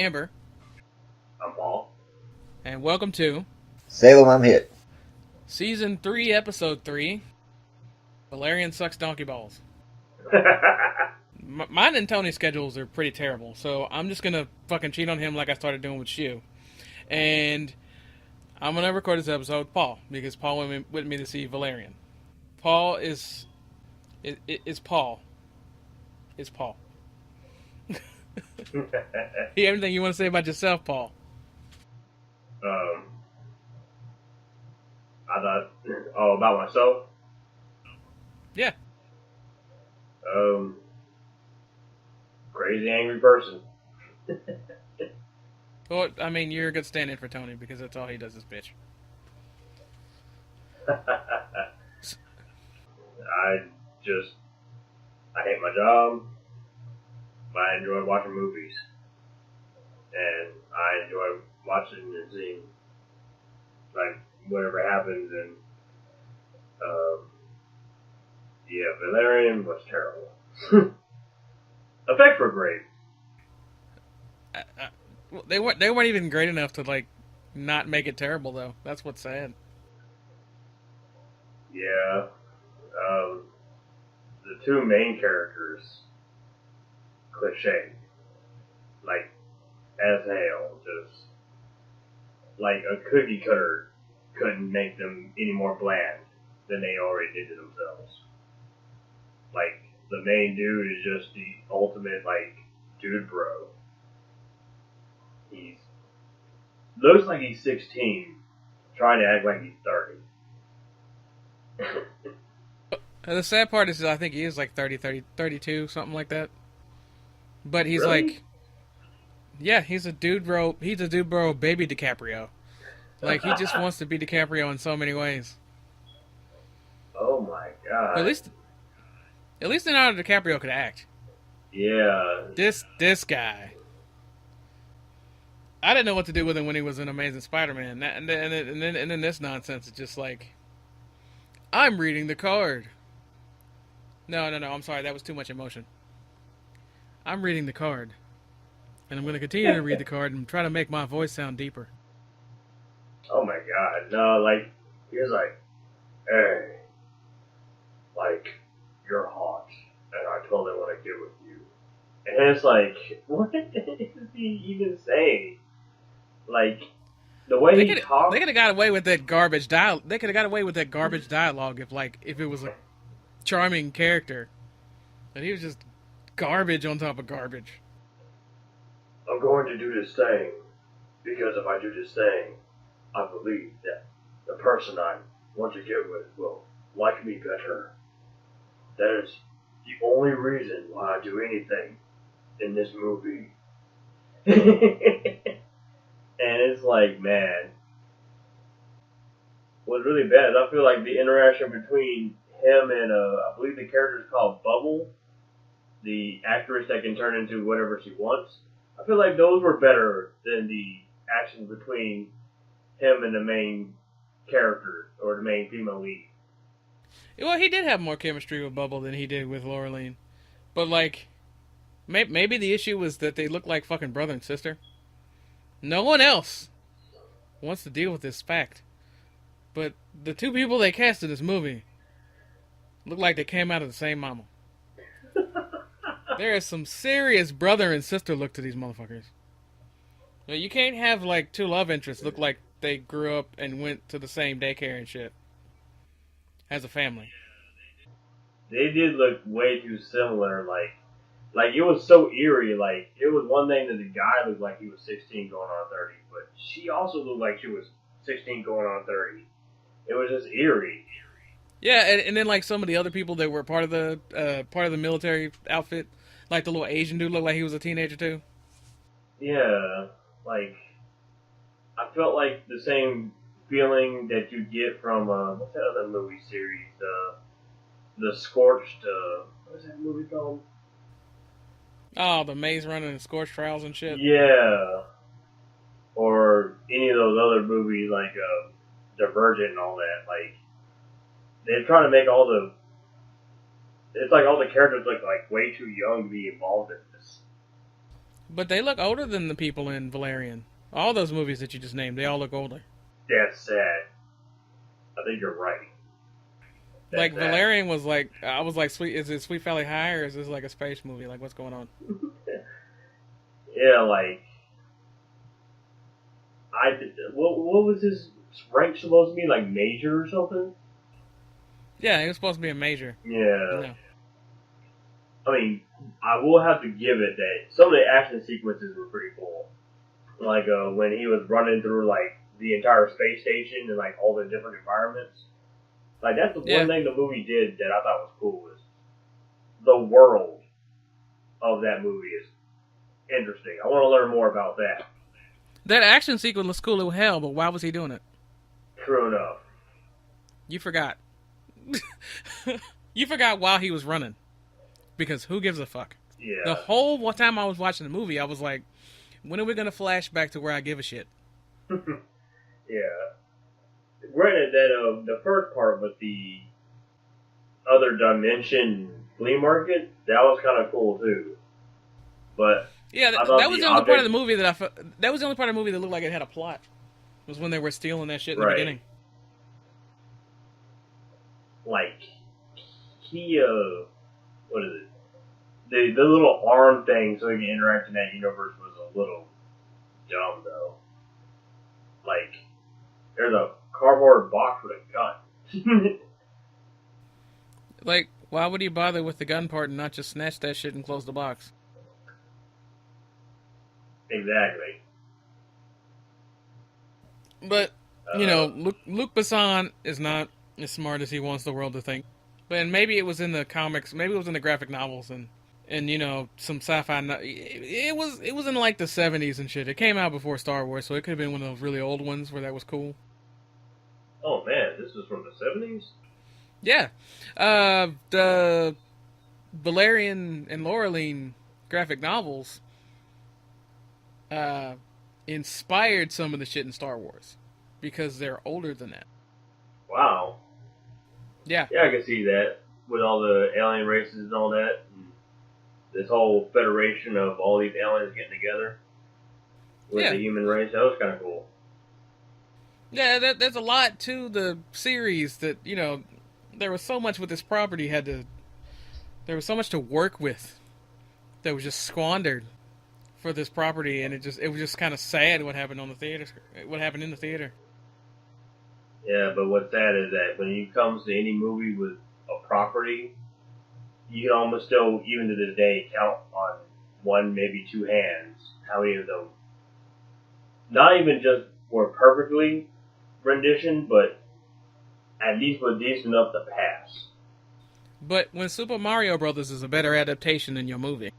Amber. I'm Paul. And welcome to Salem, I'm hit. Season 3, Episode 3, Valerian Sucks Donkey Balls. Mine and Tony's schedules are pretty terrible, so I'm just gonna fucking cheat on him like I started doing with Shu. And I'm gonna record this episode with Paul, because Paul went with me to see Valerian. Paul is... It's Paul. It's Paul. You have anything you want to say about yourself, Paul? I thought, about myself. Yeah. Crazy angry person. Well, I mean, you're a good stand-in for Tony, because that's all he does is bitch. I hate my job. I enjoy watching movies. And I enjoy watching and seeing, like, whatever happens. And, Valerian was terrible. Effects were great. They weren't even great enough to, like, not make it terrible, though. That's what's sad. Yeah. The two main characters, cliche. Like, as hell. Just, like, a cookie cutter couldn't make them any more bland than they already did to themselves. Like, the main dude is just the ultimate, like, dude bro. He looks like he's 16, trying to act like he's 30. The sad part is I think he is like 32, something like that. But he's Really? like... Yeah, he's a dude bro baby DiCaprio. Like, he just wants to be DiCaprio in so many ways. Oh my god. At least Leonardo DiCaprio could act. Yeah. This guy. I didn't know what to do with him when he was in Amazing Spider-Man. And then this nonsense is just like... I'm reading the card. No, I'm sorry, that was too much emotion. I'm reading the card. And I'm going to continue to read the card and try to make my voice sound deeper. Oh my god. No, like, he was like, hey, like, you're hot, and I totally want to get with you. And it's like, what is he even saying? Like, the way he talks. They could have got away with that garbage dialogue. They could have got away with that garbage dialogue if it was a charming character. And he was just garbage on top of garbage. I'm going to do this thing, because if I do this thing, I believe that the person I want to get with will like me better. That is the only reason why I do anything in this movie. And it's like, man, what's really bad is I feel like the interaction between him and, I believe the character is called Bubble, the actress that can turn into whatever she wants. I feel like those were better than the actions between him and the main character, or the main female lead. Well, he did have more chemistry with Bubble than he did with Laureline. But, like, maybe the issue was that they look like fucking brother and sister. No one else wants to deal with this fact. But the two people they cast in this movie look like they came out of the same mama. There is some serious brother and sister look to these motherfuckers. Now, you can't have, like, two love interests look like they grew up and went to the same daycare and shit. As a family. They did look way too similar, like it was so eerie. Like, it was one thing that the guy looked like he was 16 going on 30, but she also looked like she was 16 going on 30. It was just eerie. Yeah, and then, like, some of the other people that were part of the military outfit, like the little Asian dude looked like he was a teenager too. Yeah, like, I felt like the same feeling that you get from, what's that other movie series? The Scorched, what is that movie called? Oh, the Maze Runner and Scorch Trials and shit. Yeah. Or any of those other movies, like, Divergent and all that. Like, they're trying to make it's like all the characters look like way too young to be involved in this. But they look older than the people in Valerian. All those movies that you just named, they all look older. That's sad. I think you're right. Like That's sad. Valerian was like, I was like, sweet. Is it Sweet Valley High or is this like a space movie? Like, what's going on? Yeah, like what was his rank supposed to be? Like major or something? Yeah, he was supposed to be a major. Yeah. No. I mean, I will have to give it that some of the action sequences were pretty cool. Like when he was running through like the entire space station and like all the different environments. Like that's the one Yeah, thing the movie did that I thought was cool was the world of that movie is interesting. I want to learn more about that. that action sequence was cool as hell, but why was he doing it? True enough. You forgot. You forgot while he was running. Because who gives a fuck? The Yeah. whole time I was watching the movie, I was like, when are we gonna flash back to where I give a shit? Yeah. Granted that the first part with the other dimension flea market, that was kind of cool too. But Yeah, I thought that was the the only part of the object, movie that was the only part of the movie that looked like it had a plot. Was when they were stealing that shit in the right? beginning. Like he, what is it? The little arm thing so he can interact in that universe was a little dumb though. Like there's a cardboard box with a gun. Like, why would he bother with the gun part and not just snatch that shit and close the box? Exactly. But Uh, Luc Besson is not as smart as he wants the world to think. But maybe it was in the comics, maybe it was in the graphic novels, and some sci-fi. It was in like the '70s and shit. It came out before Star Wars, so it could have been one of those really old ones where that was cool. oh man, this was from the '70s. Yeah, the Valerian and Laureline graphic novels uh, inspired some of the shit in Star Wars because they're older than that. Wow. Yeah, Yeah, I can see that with all the alien races and all that. And this whole federation of all these aliens getting together with yeah, the human race. That was kind of cool. yeah. There's a lot to the series that there was so much with this property there was so much to work with that was just squandered for this property, and it was just kind of sad what happened in the theater. Yeah, but what's sad is that when it comes to any movie with a property, you can almost still, even to this day, count on one, maybe two hands how many of them, not even just were perfectly rendition, but at least were decent enough to pass. But when Super Mario Brothers is a better adaptation than your movie,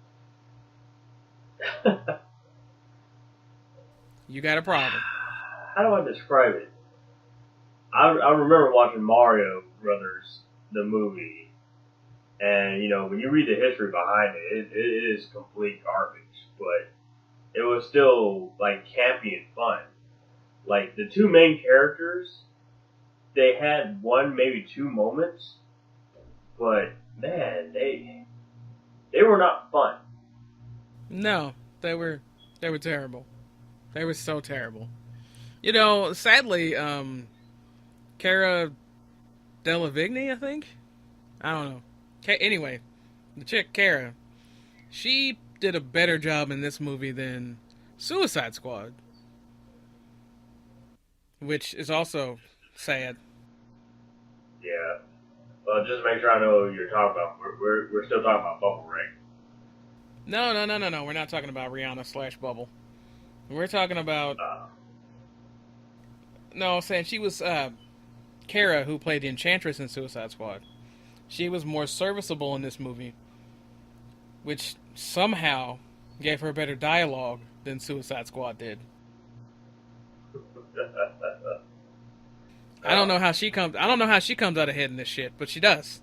you got a problem. How do I describe it? I remember watching Mario Brothers, the movie, and when you read the history behind it, it is complete garbage. But it was still like campy and fun. Like the two main characters, they had one maybe two moments, but man, they were not fun. No, they were terrible. They were so terrible. Sadly, Cara Delevingne, I think. I don't know. Anyway, the chick Cara, she did a better job in this movie than Suicide Squad, which is also sad. Yeah. Well, just make sure I know what you're talking about. We're still talking about Bubble, right? No, no, no, no, no. We're not talking about Rihanna slash Bubble. We're talking about Uh, no. I'm saying she was Kara, who played the Enchantress in Suicide Squad. She was more serviceable in this movie, which somehow gave her better dialogue than Suicide Squad did. I don't know how she comes. I don't know how she comes out ahead in this shit, but she does.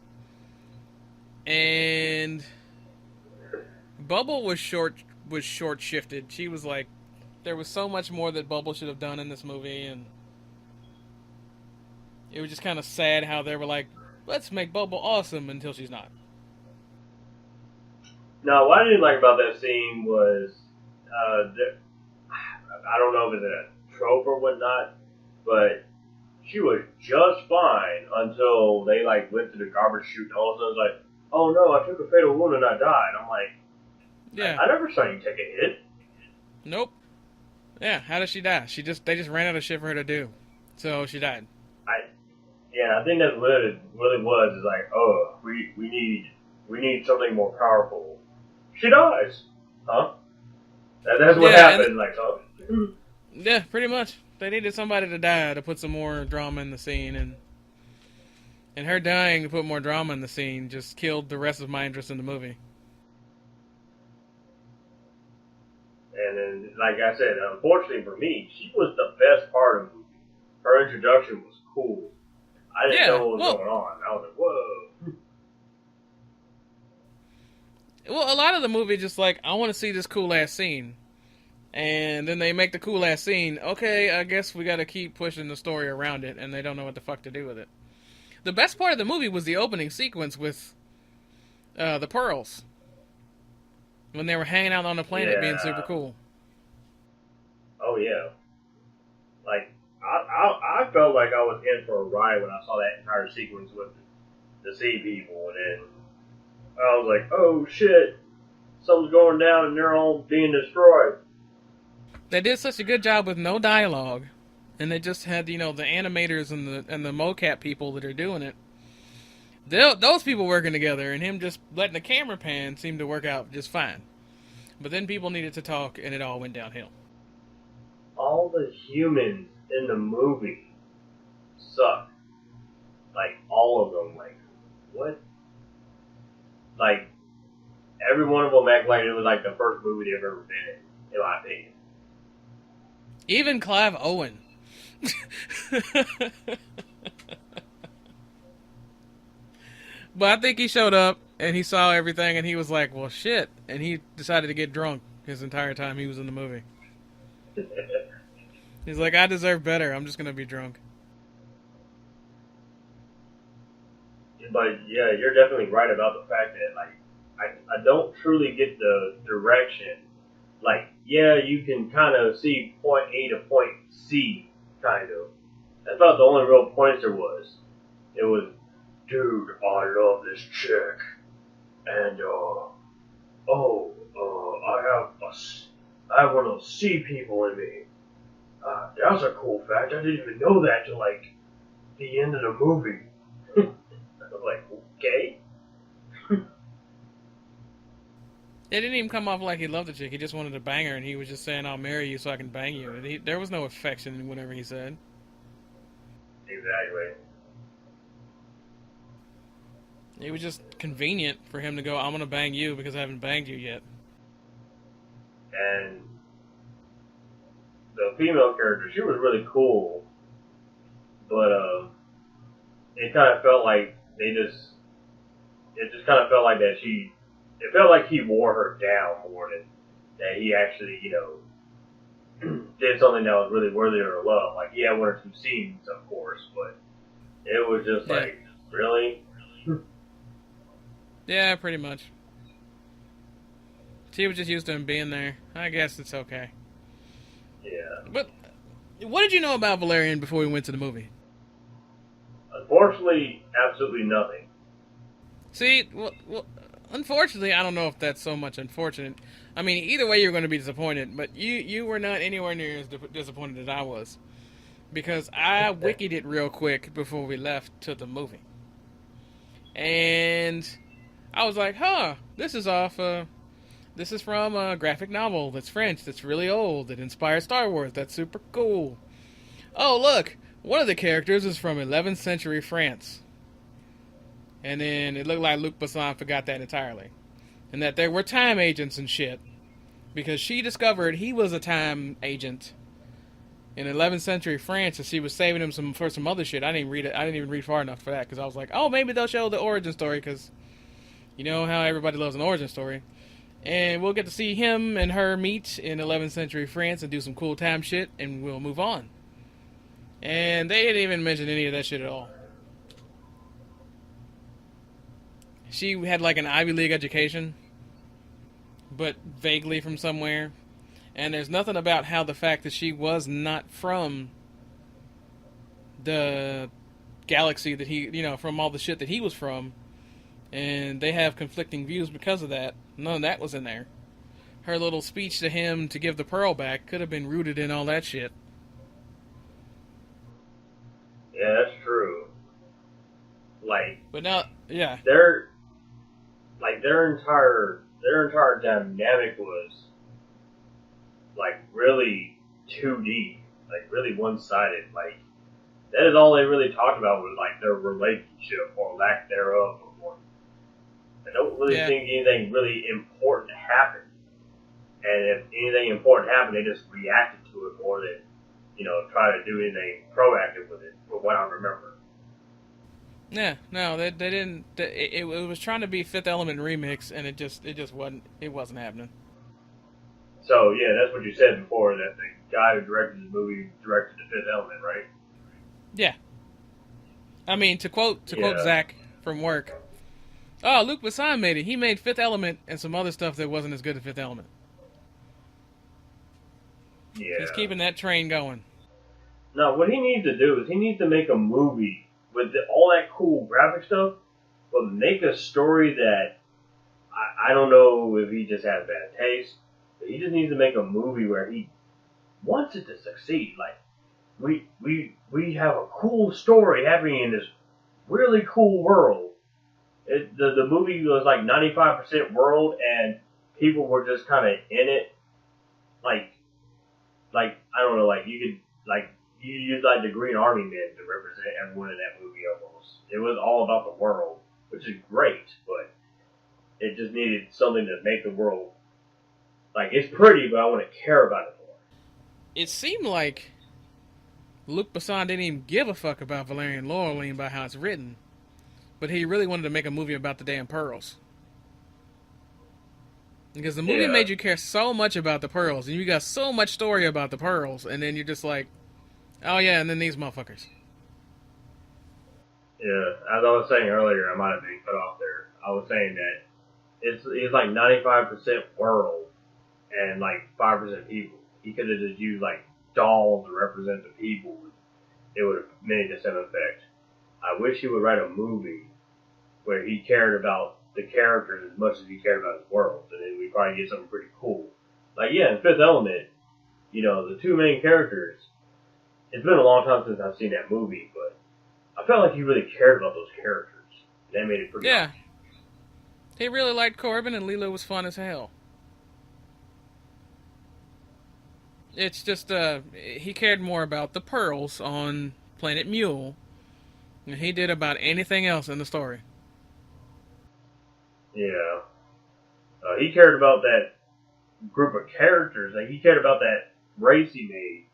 And Bubble was short shifted. She was like, there was so much more that Bubble should have done in this movie, and it was just kind of sad how they were like, let's make Bubble awesome until she's not. no, what I didn't like about that scene was I don't know if it's a trope or whatnot, but she was just fine until they like went to the garbage chute and all of a sudden it's like, oh no, I took a fatal wound and I died. I'm like, Yeah. I never saw you take a hit. Nope. Yeah. How did she die? They just ran out of shit for her to do, so she died. I think that's what it really was. Is like, oh, we need something more powerful. She dies, huh? That's what Yeah, happened. Like, huh? yeah, pretty much. They needed somebody to die to put some more drama in the scene, and her dying to put more drama in the scene just killed the rest of my interest in the movie. And then, like I said, unfortunately for me, she was the best part of the movie. Her introduction was cool. I didn't Yeah, know what was well, going on. I was like, whoa. a lot of the movie just like I want to see this cool ass scene, and then they make the cool ass scene. Okay, I guess we got to keep pushing the story around it, and they don't know what the fuck to do with it. The best part of the movie was the opening sequence with the pearls when they were hanging out on the planet, being super Yeah. cool. Oh yeah. Like I felt like I was in for a ride when I saw that entire sequence with the sea people, and then I was like, oh shit, something's going down and they're all being destroyed. They did such a good job with no dialogue, and they just had the animators and the mocap people that are doing it. Those people working together, and him just letting the camera pan seemed to work out just fine. But then people needed to talk, and it all went downhill. All the humans in the movie suck. Like all of them. Like what? Like every one of them act like it was like the first movie they've ever been in my opinion. Even Clive Owen. But I think he showed up and he saw everything and he was like, well, shit. And he decided to get drunk his entire time he was in the movie. He's like, I deserve better. I'm just going to be drunk. But yeah, you're definitely right about the fact that like I don't truly get the direction. Like, yeah, you can kind of see point A to point C, kind of. I thought the only real points there was, it was, dude, I love this chick, and I have one of those sea people in me. That's a cool fact. I didn't even know that till like the end of the movie. I was like, okay. It didn't even come off like he loved the chick. He just wanted to bang her, and he was just saying, I'll marry you so I can bang you. And there was no affection in whatever he said. Exactly. It was just convenient for him to go, I'm going to bang you because I haven't banged you yet. And the female character, she was really cool, but it kind of felt like it just kind of felt like that it felt like he wore her down more than that he actually, did something that was really worthy of her love. Like, he had one or two scenes, of course, but it was just like, really? Yeah, pretty much. She was just used to him being there. I guess it's okay. Yeah. But what did you know about Valerian before we went to the movie? Unfortunately, absolutely nothing. See, well, unfortunately, I don't know if that's so much unfortunate. I mean, either way, you're going to be disappointed, but you were not anywhere near as disappointed as I was. Because I wikied it real quick before we left to the movie. And I was like, huh, this is from a graphic novel that's French, that's really old, that inspired Star Wars, that's super cool. Oh, look, one of the characters is from 11th century France. And then it looked like Luc Besson forgot that entirely. And that there were time agents and shit. Because she discovered he was a time agent in 11th century France, and she was saving him for some other shit. I didn't read it. I didn't even read far enough for that, because I was like, oh, maybe they'll show the origin story, because you know how everybody loves an origin story. And we'll get to see him and her meet in 11th century France and do some cool time shit, and we'll move on. And they didn't even mention any of that shit at all. She had like an Ivy League education, but vaguely from somewhere. And there's nothing about how the fact that she was not from the galaxy that he, from all the shit that he was from, and they have conflicting views because of that. None of that was in there. Her little speech to him to give the pearl back could have been rooted in all that shit. Yeah, that's true. Like, But now, yeah, their their entire dynamic was like really too deep, like really one sided. Like that is all they really talked about was like their relationship or lack thereof. I don't really yeah, think anything really important happened. And if anything important happened, they just reacted to it more than, try to do anything proactive with it, from what I remember. yeah. No, they didn't. It was trying to be Fifth Element remix, and it just wasn't happening. So, yeah, that's what you said before, that the guy who directed the movie directed The Fifth Element, right? Yeah, I mean to quote Yeah. Zach from work. Oh, Luc Besson made it. He made Fifth Element and some other stuff that wasn't as good as Fifth Element. He's Yeah. keeping that train going. Now, what he needs to do is he needs to make a movie with all that cool graphic stuff, but make a story that I don't know if he just has bad taste, but he just needs to make a movie where he wants it to succeed. Like we have a cool story happening in this really cool world. The movie was like 95% world, and people were just kind of in it. Like I don't know, like you could like you used like the Green Army men to represent everyone in that movie almost. It was all about the world, which is great, but it just needed something to make the world like it's pretty, but I want to care about it more. It seemed like Luc Besson didn't even give a fuck about Valerian Laureline by how it's written, but he really wanted to make a movie about the damn pearls. Because the movie Yeah, made you care so much about the pearls, and you got so much story about the pearls, and then you're just like, oh yeah, and then these motherfuckers. yeah. As I was saying earlier, I might have been cut off there. I was saying that it's like 95% world and like 5% people. He could have just used like dolls to represent the people. It would have made the same effect. I wish he would write a movie where he cared about the characters as much as he cared about his world, and then we probably get something pretty cool. Like in Fifth Element, the two main characters. It's been a long time since I've seen that movie, but I felt like he really cared about those characters. That made it pretty Yeah, awesome. he really liked Corbin, and Lilo was fun as hell. It's just, he cared more about the pearls on Planet Mule than he did about anything else in the story. Yeah, he cared about that group of characters. Like he cared about that race he made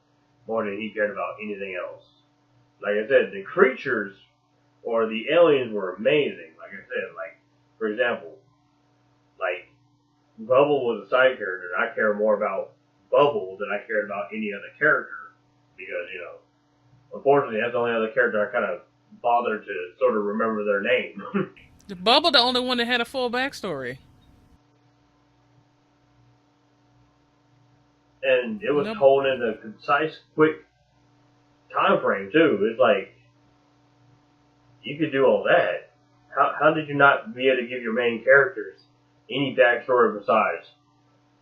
more than he cared about anything else. Like I said, the creatures or the aliens were amazing. Like I said, like for example, like Bubble was a side character, and I care more about Bubble than I cared about any other character because unfortunately, that's the only other character I kind of bothered to sort of remember their name. Bubble, the only one that had a full backstory. And it was Nope. told in a concise, quick time frame too. It's like you could do all that. How did you not be able to give your main characters any backstory besides,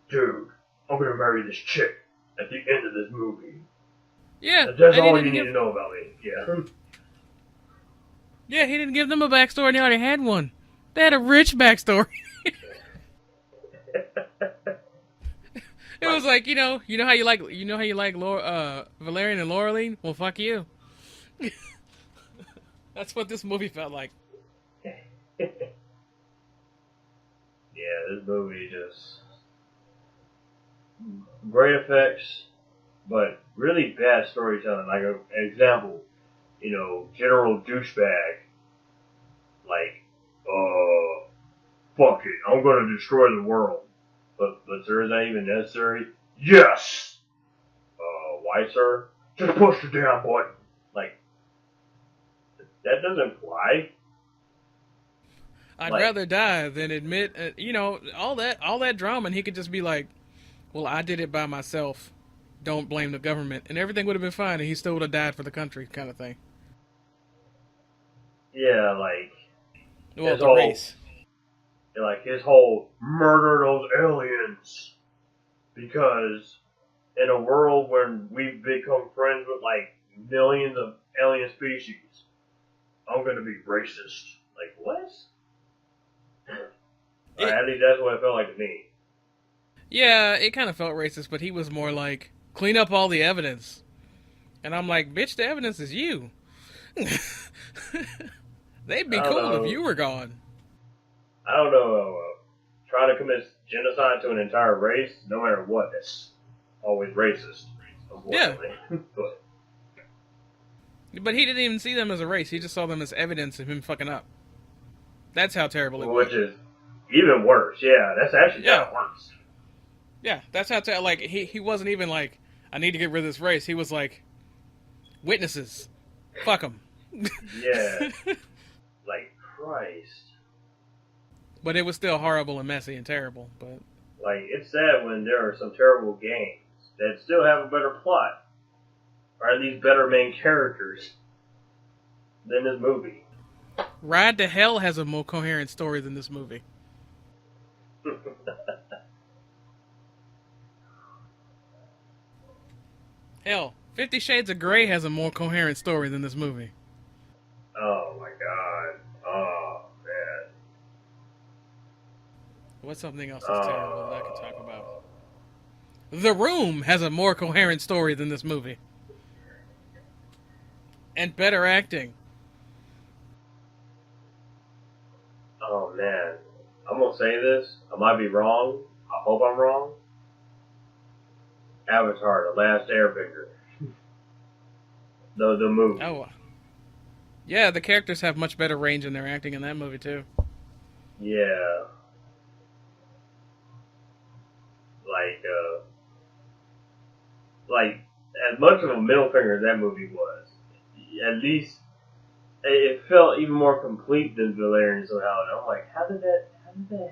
dude, I'm gonna marry this chick at the end of this movie. Yeah, That's and he all you didn't need give. to know about me. Yeah. Yeah, he didn't give them a backstory, and they already had one. They had a rich backstory. It was like you know how you like Valerian and Laureline. Well, fuck you. That's what this movie felt like. Yeah, this movie just great effects, but really bad storytelling. Like an example, General Douchebag, like, fuck it, I'm gonna destroy the world. But sir, is that even necessary? Yes! Why, sir? Just push the damn button. Like, that doesn't fly. I'd Like, rather die than admit, all that drama, and he could just be like, well, I did it by myself. Don't blame the government, and everything would have been fine, and he still would have died for the country, kind of thing. Yeah, like Well, his the whole, race. his whole murder those aliens because in a world where we've become friends with like millions of alien species, I'm gonna be racist. Like what? It, At least that's what it felt like to me. yeah, it kind of felt racist, but he was more like, clean up all the evidence. And I'm like, bitch, the evidence is you. They'd be I don't cool if know. you were gone. I don't know. Trying to commit genocide to an entire race, no matter what, that's always racist, Yeah, unfortunately. But but he didn't even see them as a race. He just saw them as evidence of him fucking up. That's how terrible it was. which is even worse. Yeah, that's actually kind Yeah, of worse. yeah, that's how like he wasn't even like, I need to get rid of this race. He was like, witnesses, fuck them. Yeah, like Christ. But it was still horrible and messy and terrible. But Like it's sad when there are some terrible games that still have a better plot, or at least better main characters than this movie. Ride to Hell has a more coherent story than this movie. Hell, 50 Shades of Grey has a more coherent story than this movie. Oh my god. Oh man. What's something else that's terrible that I could talk about? The Room has a more coherent story than this movie. And better acting. Oh man. I'm gonna say this. I might be wrong. I hope I'm wrong. Avatar: The Last Airbender. The movie. Oh, yeah, the characters have much better range in their acting in that movie, too. Yeah. Like like as much of a middle finger as that movie was, at least it felt even more complete than Valerian somehow. And I'm like, how did that happen?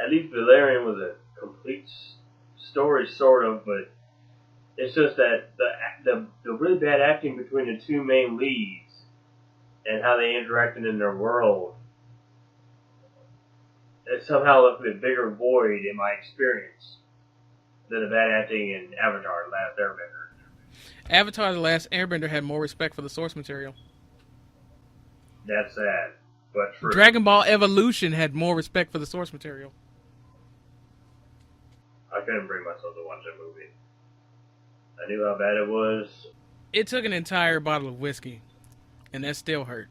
At least Valerian was a complete story, sort of, but it's just that the really bad acting between the two main leads and how they interacted in their world, it somehow left a bigger void in my experience than the bad acting in Avatar: The Last Airbender. Avatar The Last Airbender had more respect for the source material. That's sad, but true. Dragon Ball Evolution had more respect for the source material. I couldn't bring myself to watch that movie. I knew how bad it was. It took an entire bottle of whiskey, and that still hurt.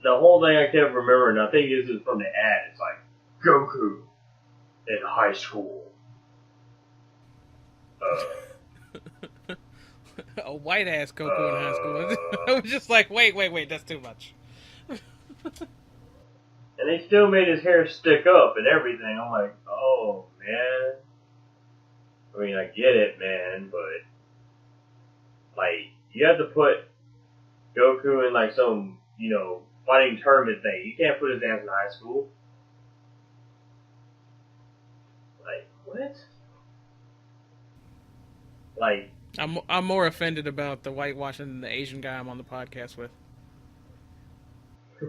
The whole thing I kept remembering, I think this is from the ad, it's like, Goku in high school. A white ass Goku in high school. I was just like, wait, that's too much. And they still made his hair stick up and everything. I'm like, oh, man. I mean, I get it, man, but, like, you have to put Goku in, like, some, fighting tournament thing. You can't put his ass in high school. Like, what? Like, I'm more offended about the whitewashing than the Asian guy I'm on the podcast with. oh,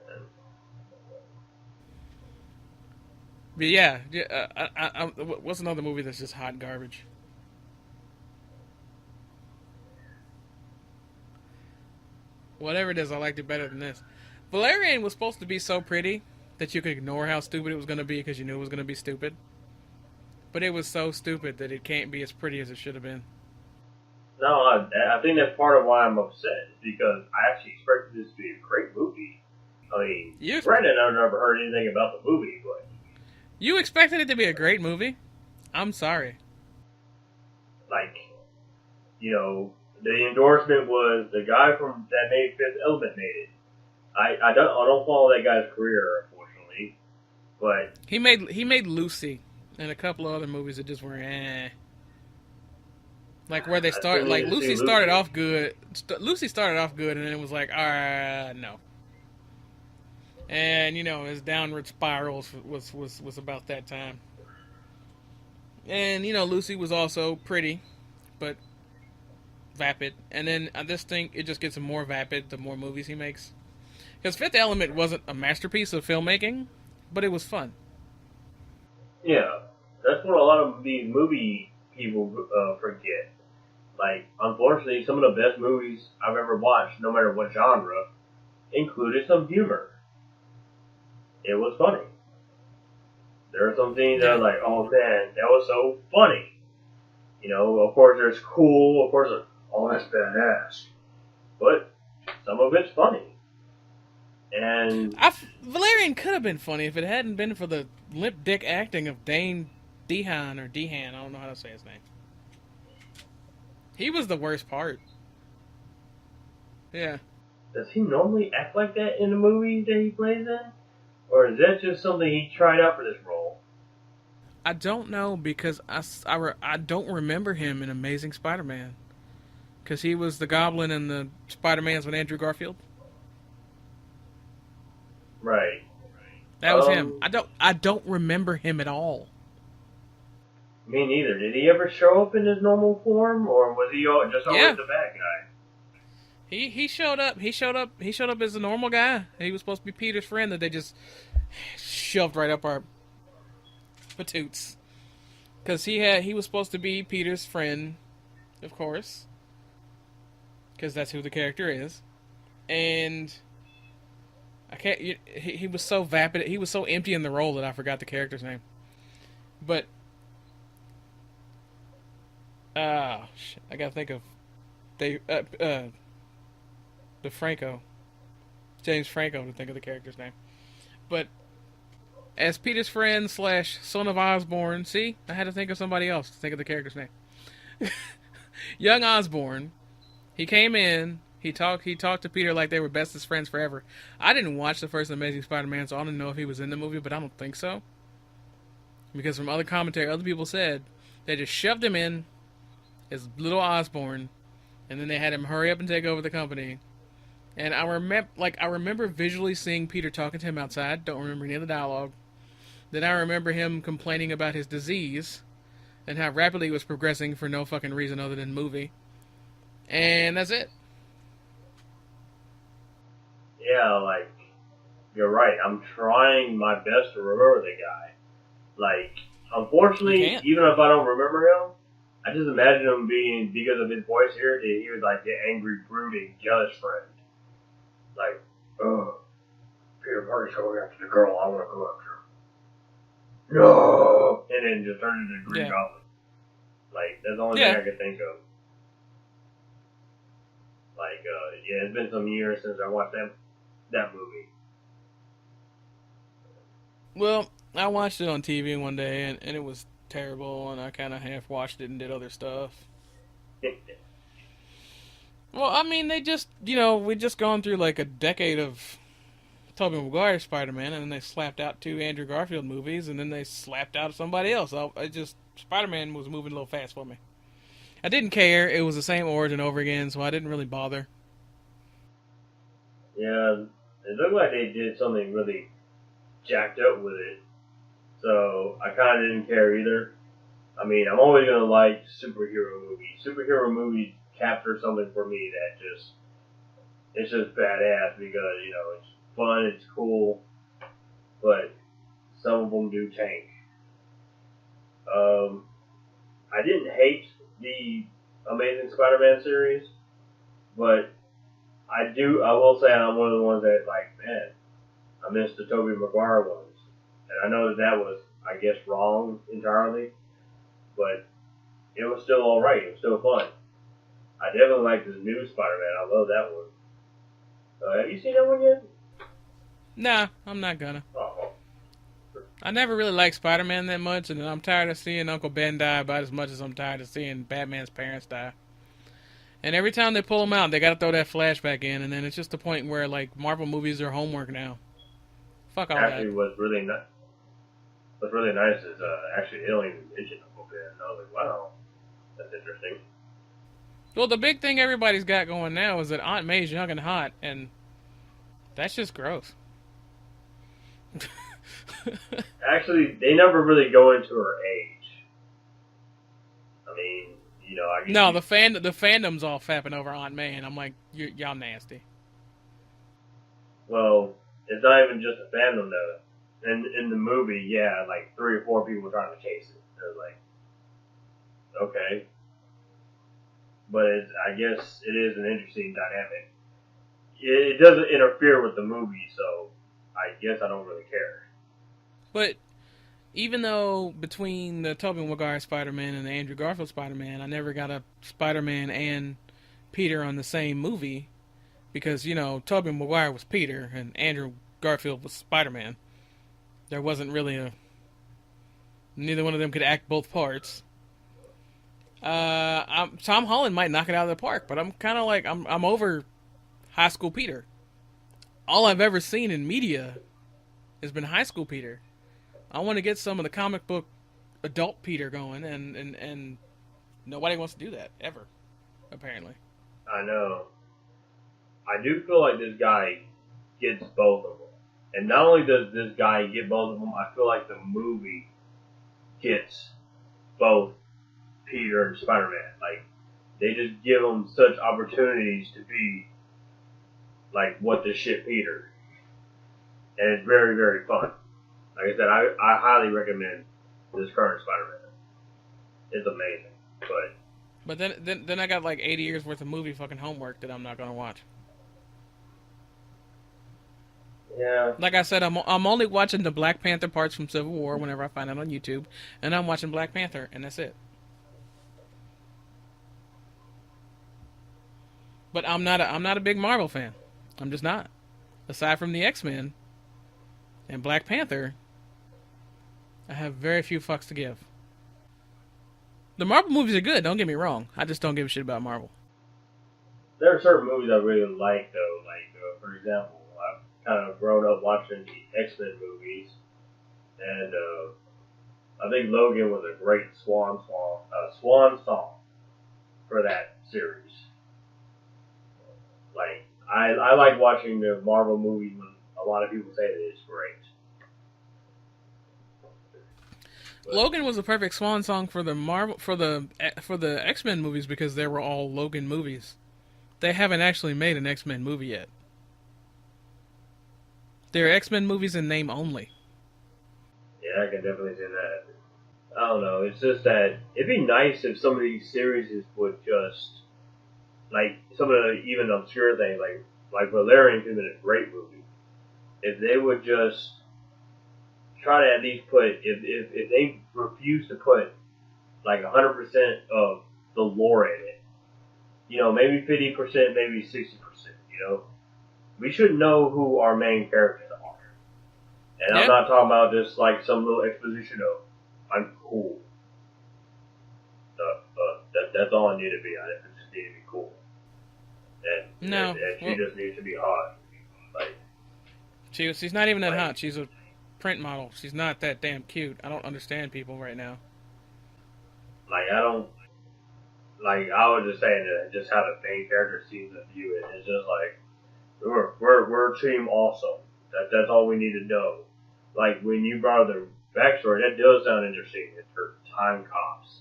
man. But yeah, what's another movie that's just hot garbage? Whatever it is, I liked it better than this. Valerian was supposed to be so pretty that you could ignore how stupid it was going to be because you knew it was going to be stupid. But it was so stupid that it can't be as pretty as it should have been. No, I think that's part of why I'm upset, is because I actually expected this to be a great movie. I mean, granted, I've never heard anything about the movie, but... You expected it to be a great movie? I'm sorry. Like, the endorsement was the guy from that made Fifth Element made it. I don't follow that guy's career, unfortunately, but... He made Lucy and a couple of other movies that just were like where they start, like Lucy started off good. Lucy started off good, and then it was like, no. and his downward spirals was about that time. And Lucy was also pretty, but vapid. And then I just think it just gets more vapid the more movies he makes. Because Fifth Element wasn't a masterpiece of filmmaking, but it was fun. Yeah, that's what a lot of these movie people forget. Like, unfortunately, some of the best movies I've ever watched, no matter what genre, included some humor. It was funny. There are some things that are Yeah. like, oh man, that was so funny. Of course there's cool, of course, oh that's badass. But some of it's funny. And, Valerian could have been funny if it hadn't been for the limp dick acting of Dane Dehan or Dehan. I don't know how to say his name. He was the worst part. Yeah. does he normally act like that in the movies that he plays in? Or is that just something he tried out for this role? I don't know because I don't remember him in Amazing Spider-Man. Because he was the Goblin in the Spider-Mans with Andrew Garfield. Right. That was him. I don't remember him at all. Me neither. Did he ever show up in his normal form, or was he just always Yeah. the bad guy? He showed up. He showed up as a normal guy. He was supposed to be Peter's friend that they just shoved right up our patoots. Because he was supposed to be Peter's friend, of course. Because that's who the character is. And I can't. He was so vapid. He was so empty in the role that I forgot the character's name. But shit, I gotta think of DeFranco, James Franco, to think of the character's name. But as Peter's friend slash son of Osborn, see, I had to think of somebody else to think of the character's name. Young Osborn, he came in. He talked to Peter like they were bestest friends forever. I didn't watch the first Amazing Spider-Man, so I don't know if he was in the movie, but I don't think so. Because from other commentary, other people said they just shoved him in as little Osborn, and then they had him hurry up and take over the company. And I remember visually seeing Peter talking to him outside. Don't remember any of the dialogue. Then I remember him complaining about his disease and how rapidly it was progressing for no fucking reason other than movie. And that's it. Yeah, like, you're right. I'm trying my best to remember the guy. Like, You unfortunately, can't. even if I don't remember him, I just imagine him being, because of his voice here, that he was like the angry, brooding, jealous friend. Like, oh, Peter Parker's going after the girl I want to go after. No! And then just turn into the Green Yeah. Goblin. Like, that's the only Yeah. thing I could think of. Like, yeah, it's been some years since I watched that movie. Well, I watched it on TV one day, and it was terrible, and I kind of half watched it and did other stuff. Well, I mean, they just, we just gone through like a decade of Tobey Maguire Spider-Man, and then they slapped out 2 Andrew Garfield movies, and then they slapped out somebody else. Spider-Man was moving a little fast for me. I didn't care. It was the same origin over again, so I didn't really bother. Yeah, it looked like they did something really jacked up with it. So I kind of didn't care either. I mean, I'm always going to like superhero movies. Superhero movies capture something for me that it's just badass because, it's fun, it's cool, but some of them do tank. I didn't hate the Amazing Spider-Man series, but I will say I'm one of the ones that, like, man, I missed the Tobey Maguire ones. And I know that was, I guess, wrong entirely, but it was still alright. It was still fun. I definitely like this new Spider-Man. I love that one. Have you seen that one yet? Nah, I'm not gonna. Oh, I never really liked Spider-Man that much, and I'm tired of seeing Uncle Ben die about as much as I'm tired of seeing Batman's parents die. And every time they pull them out, they gotta throw that flashback in, and then it's just the point where, like, Marvel movies are homework now. Fuck all actually, that. what's really nice is actually Alien mentioned Uncle Ben. And I was like, wow, that's interesting. Well, the big thing everybody's got going now is that Aunt May's young and hot, and that's just gross. Actually, they never really go into her age. I mean, I guess No, the fandom's all fapping over Aunt May, and I'm like, y'all nasty. well, it's not even just a fandom though. In the movie, yeah, like 3 or 4 people trying to chase it. They're like, okay, but I guess it is an interesting dynamic. It doesn't interfere with the movie, so I guess I don't really care. But even though between the Tobey Maguire Spider-Man and the Andrew Garfield Spider-Man, I never got a Spider-Man and Peter on the same movie because Tobey Maguire was Peter and Andrew Garfield was Spider-Man. There wasn't really a neither one of them could act both parts. Tom Holland might knock it out of the park, but I'm kind of like I'm over High School Peter. All I've ever seen in media has been High School Peter. I want to get some of the comic book adult Peter going, and nobody wants to do that ever, apparently. I know. I do feel like this guy gets both of them, and not only does this guy get both of them, I feel like the movie gets both Peter and Spider-Man. Like they just give them such opportunities to be like what the shit Peter, and it's very very fun. Like I said, I highly recommend this current Spider-Man. It's amazing, But then I got like 80 years worth of movie fucking homework that I'm not gonna watch. yeah, Like I said, I'm only watching the Black Panther parts from Civil War whenever I find it on YouTube, and I'm watching Black Panther, and that's it. But I'm not a big Marvel fan. I'm just not. Aside from the X-Men and Black Panther, I have very few fucks to give. The Marvel movies are good. Don't get me wrong. I just don't give a shit about Marvel. there are certain movies I really like though. Like for example, I've kind of grown up watching the X-Men movies, and I think Logan was a great swan song for that series. Like I like watching the Marvel movies when a lot of people say that it's great. But Logan was a perfect swan song for the Marvel for the X-Men movies because they were all Logan movies. They haven't actually made an X-Men movie yet. They're X-Men movies in name only. yeah, I can definitely say that. I don't know. It's just that it'd be nice if some of these series would just like some of the even obscure things like Valerian could have been a great movie. If they would just try to at least put if they refuse to put like 100% of the lore in it, maybe 50%, maybe 60%. We should know who our main characters are, and I'm Yeah. not talking about just like some little exposition of I'm cool. That's all I need to be. I just need to be cool, No. and she Well, just needs to be hot. Like she's not even that like hot. She's a print model. She's not that damn cute. I don't understand people right now. I don't like. I was just saying that just how the main character seems to view it. It's just like we're team awesome. That's all we need to know. Like when you brought up the backstory, that does sound interesting. It's her time cops.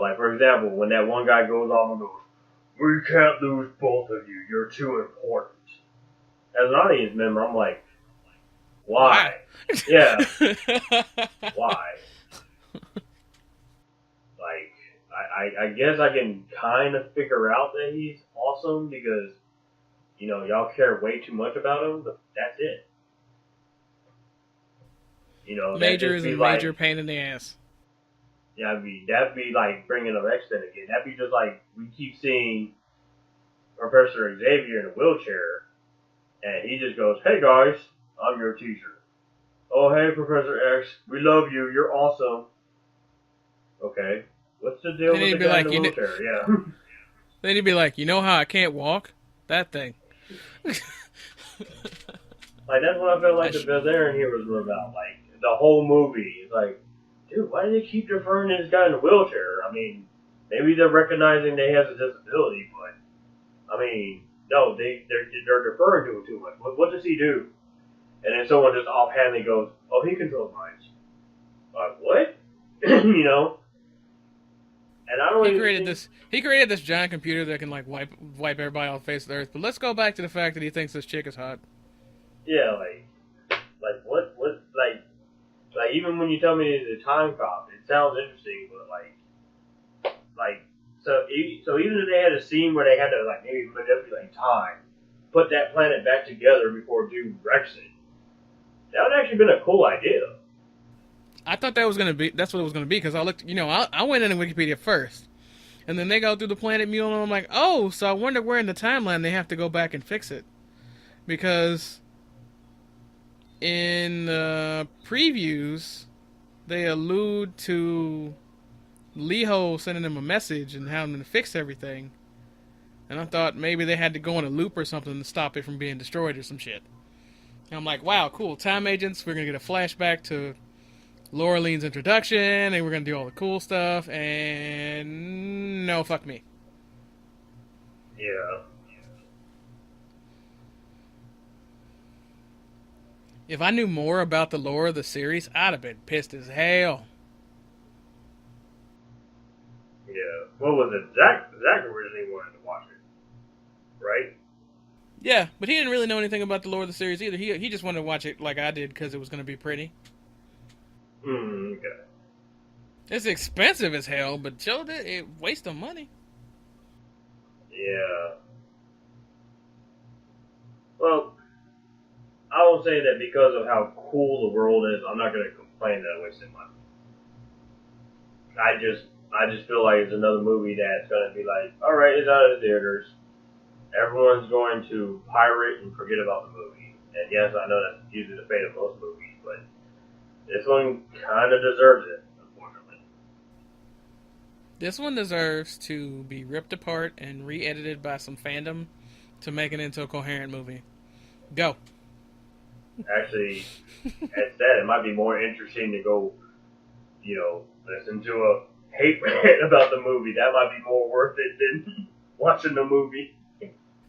Like for example, when that one guy goes off and goes, "We can't lose both of you. You're too important." As an audience member, I'm like, Why? why? Yeah, why? Like, I guess I can kind of figure out that he's awesome because y'all care way too much about him, but that's it. That Major just is a be major like, pain in the ass. yeah, that'd be like bringing up X-Men again. That'd be just like we keep seeing Professor Xavier in a wheelchair, and he just goes, "Hey guys, I'm your teacher." "Oh hey Professor X, we love you. You're awesome." Okay, what's the deal Then with he'd the be guy in like, the wheelchair? Yeah, you know how I can't walk? That thing. like that's what I felt I like the sh- Valerian heroes were about. Like the whole movie, it's like, dude, why do they keep referring to this guy in a wheelchair? I mean, maybe they're recognizing that he has a disability, but I mean, no, they're deferring to him too much. What does he do? and then someone just offhandedly goes, "Oh, he controls minds." Like what? You know? And I don't He even created think, this. He created this giant computer that can like wipe everybody off the face of the earth. But let's go back to the fact that he thinks this chick is hot. yeah, like even when you tell me it's a time cop, it sounds interesting, but like so even if they had a scene where they had to like maybe manipulate time, put that planet back together before Dude wrecks it, that would actually been a cool idea. I thought that was gonna be. That's what it was gonna be because I looked. I went into Wikipedia first, and then they go through the Planet Mule, and I'm like, oh, so I wonder where in the timeline they have to go back and fix it because in previews they allude to Leho sending him a message and having to fix everything. And I thought maybe they had to go in a loop or something to stop it from being destroyed or some shit. And I'm like, wow, cool. Time agents. We're going to get a flashback to Laureline's introduction, and we're going to do all the cool stuff. And no, fuck me. Yeah. If I knew more about the lore of the series, I'd have been pissed as hell. Yeah. What was it? Zach originally wanted to watch it, right? Yeah, but he didn't really know anything about the lore of the series either. He just wanted to watch it like I did because it was going to be pretty. Okay. It's expensive as hell, but Joe, it waste of money. Yeah. Well, I will say that because of how cool the world is, I'm not going to complain that I wasted money. I just feel like it's another movie that's going to be like, all right, it's out of the theaters. Everyone's going to pirate and forget about the movie. And yes, I know that's usually the fate of most movies, but this one kind of deserves it, unfortunately. This one deserves to be ripped apart and re-edited by some fandom to make it into a coherent movie. Go. Actually, instead, it might be more interesting to go, listen to a hate rant about the movie. That might be more worth it than watching the movie.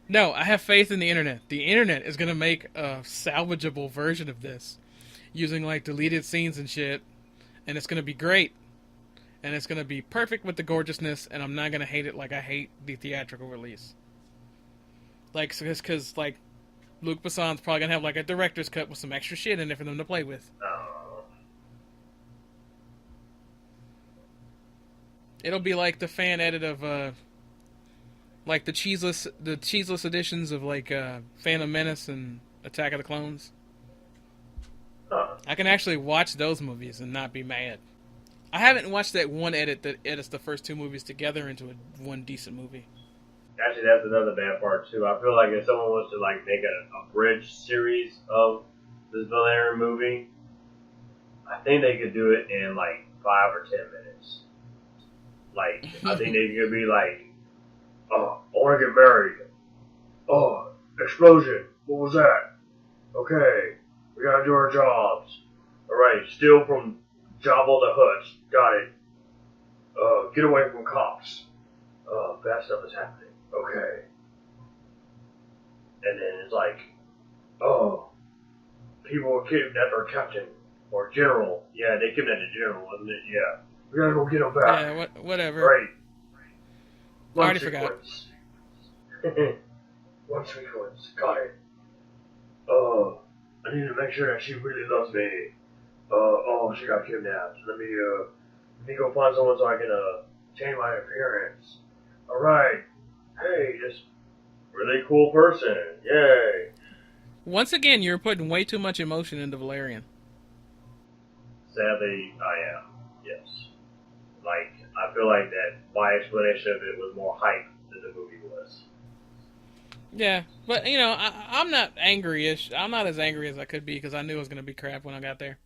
No, I have faith in the internet. The internet is going to make a salvageable version of this using like deleted scenes and shit, and it's going to be great. And it's going to be perfect with the gorgeousness, and I'm not going to hate it like I hate the theatrical release. Like, because like, Luc Besson's probably going to have like a director's cut with some extra shit in it for them to play with. It'll be like the fan edit of, like the cheeseless editions of like Phantom Menace and Attack of the Clones. I can actually watch those movies and not be mad. I haven't watched that one edit that edits the first two movies together into one decent movie. Actually, that's another bad part too. I feel like if someone was to like make a bridge series of this Valerian movie, I think they could do it in like 5 or 10 minutes. Like, I think they could be like, "Oh, I want to get married. Oh, explosion. What was that? Okay, we gotta do our jobs. All right, steal from Jabba the Hutt. Got it. Get away from cops. Bad stuff is happening. Okay." And then it's like, "Oh, people were kidnapped our captain or general. Yeah, they kidnapped the general, wasn't it? Yeah. We gotta go get him back. Yeah, whatever. Right. I already forgot. One sequence. Got it. I need to make sure that she really loves me. She got kidnapped. Let me go find someone so I can change my appearance. All right. Hey, this really cool person. Yay. Once again, you're putting way too much emotion into Valerian. Sadly, I am. Yes. Like, I feel like that my explanation of it was more hype than the movie was. Yeah, but I'm not angry-ish. I'm not as angry as I could be because I knew it was gonna be crap when I got there.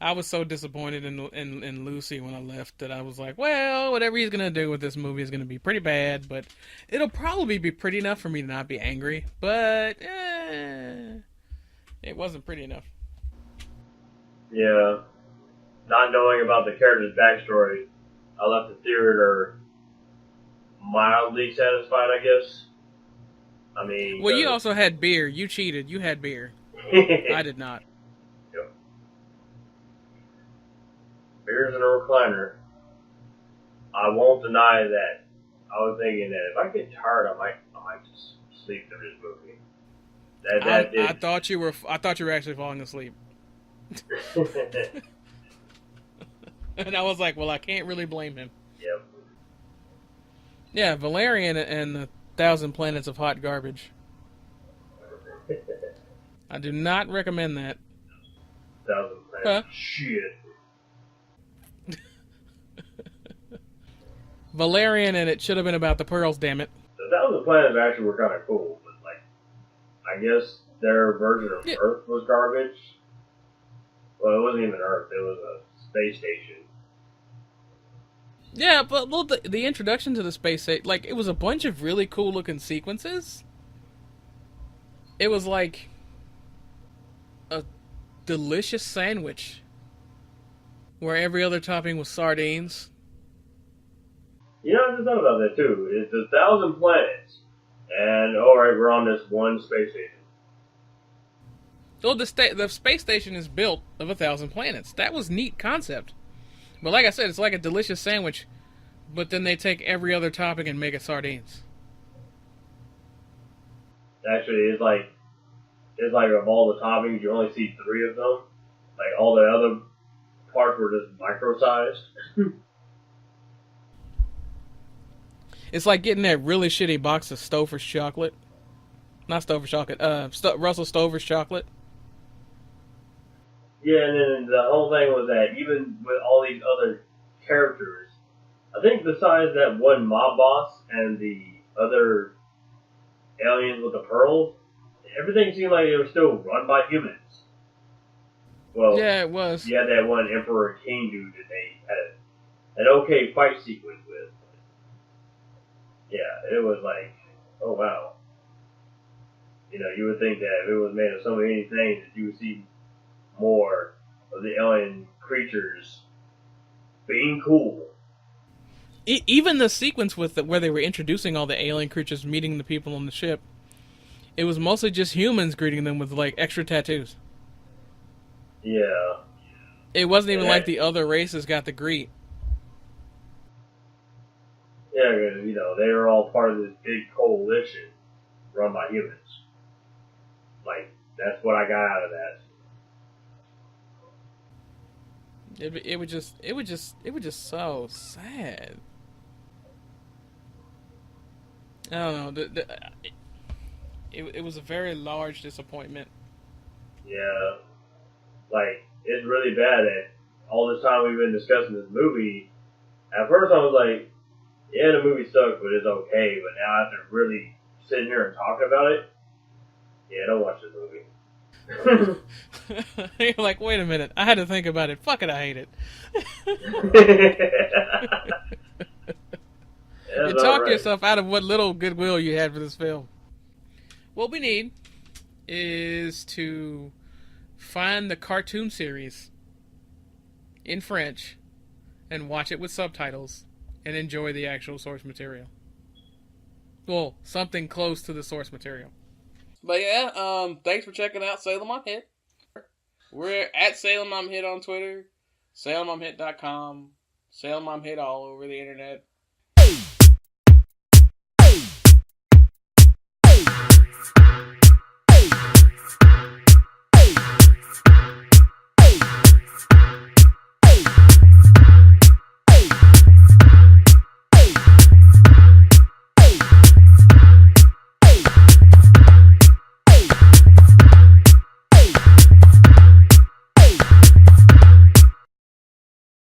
I was so disappointed in Lucy when I left that I was like, well, whatever he's gonna do with this movie is gonna be pretty bad, but it'll probably be pretty enough for me to not be angry. But it wasn't pretty enough. Yeah. Not knowing about the character's backstory, I left the theater mildly satisfied, I guess. I mean... Well, you also had beer. You cheated. You had beer. I did not. Yep. Beers in a recliner. I won't deny that. I was thinking that if I get tired, I might just sleep through this movie. That I did. thought you were actually falling asleep, and I was like, well, I can't really blame him. Yep. Yeah, Valerian and the Thousand Planets of Hot Garbage. I do not recommend that. Thousand Huh? Planets. Shit. Valerian and it should have been about the pearls, damn it. The Thousand Planets actually were kind of cool, but like, I guess their version of Yeah. Earth was garbage. Well, it wasn't even Earth; it was a space station. Yeah, but well, the introduction to the space station, like, it was a bunch of really cool looking sequences. It was like a delicious sandwich where every other topping was sardines. You know, I just thought about that too. It's 1,000 planets, and alright, we're on this one space station. So the space station is built of 1,000 planets. That was neat concept. But like I said, it's like a delicious sandwich, but then they take every other topping and make it sardines. Actually, it's like of all the toppings, you only see 3 of them. Like all the other parts were just micro-sized. It's like getting that really shitty box of Stouffer's chocolate. Not Stouffer's chocolate, Russell Stover's chocolate. Yeah, and then the whole thing was that even with all these other characters, I think besides that one mob boss and the other aliens with the pearls, everything seemed like it was still run by humans. Well, Yeah, it was. you had that one Emperor King dude that they had an okay fight sequence with. Yeah, it was like, oh wow. You know, you would think that if it was made of so many things that you would see more of the alien creatures being cool. Even the sequence where they were introducing all the alien creatures meeting the people on the ship, it was mostly just humans greeting them with like extra tattoos. Yeah. It wasn't even like the other races got to greet. Yeah, because, you know, they were all part of this big coalition run by humans. Like, that's what I got out of that. It was just so sad. I don't know. It was a very large disappointment. Yeah. Like, it's really bad that all this time we've been discussing this movie, at first I was like, yeah, the movie sucked, but it's okay. But now after really sitting here and talking about it, yeah, don't watch this movie. You're like, wait a minute. I had to think about it. Fuck it, I hate it. You talked yourself out of what little goodwill you had for this film. What we need is to find the cartoon series in French and watch it with subtitles and enjoy the actual source material. Well, something close to the source material. But yeah, thanks for checking out Salem I'm Hit. We're at Salem I'm Hit on Twitter, SalemI'mHit.com, Salem I'm Hit all over the internet.